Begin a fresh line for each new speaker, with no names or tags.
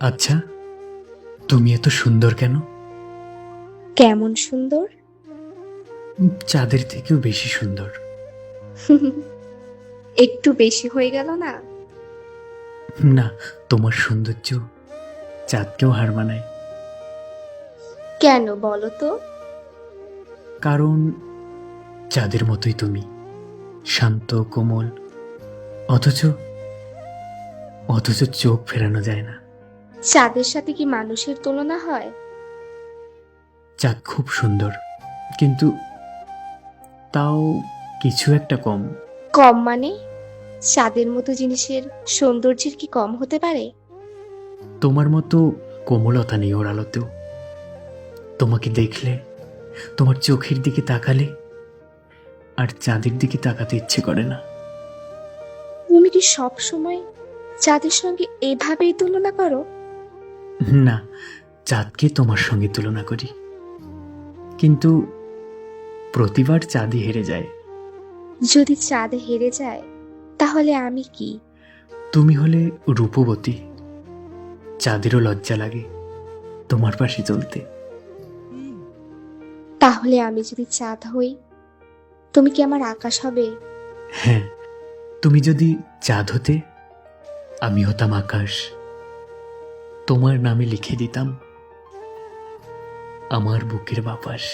আচ্ছা, তুমি এত সুন্দর কেন?
কেমন সুন্দর?
চাঁদের থেকেও বেশি সুন্দর।
একটু বেশি হয়ে গেল না?
না, তোমার সৌন্দর্য চাঁদকেও হার মানায়।
কেন বলো তো?
কারণ চাঁদের মতোই তুমি, শান্ত কোমল, অথচ অথচ চোখ ফেরানো যায় না।
চাঁদের সাথে কি মানুষের তুলনা হয়?
চাঁদ খুব সুন্দর, কিন্তু তাও কিছু একটা কম।
কম মানে? চাঁদের মতো জিনিসের সৌন্দর্যের কি কম হতে পারে?
তোমার মতো কোমলতা নেই ওর আলোতেও। তোমাকে দেখলে, তোমার চোখের দিকে তাকালে আর চাঁদের দিকে তাকাতে ইচ্ছে করে না।
তুমি কি সব সময় চাঁদের সঙ্গে এভাবেই তুলনা করো?
না, চাঁদকে তোমার সঙ্গে তুলনা করি, কিন্তু প্রতিবার চাঁদই হেরে যায়।
যদি চাঁদ হেরে যায়, তাহলে আমি কি?
তুমি হলে রূপবতী, চাঁদেরও লজ্জা লাগে তোমার পাশে চলতে।
তাহলে আমি যদি চাঁদ হই, তুমি কি আমার আকাশ হবে?
হ্যাঁ, তুমি যদি চাঁদ হতে, আমি হতাম আকাশ। তোমার নামে লিখে দিতাম আমার বুকের বাপাস।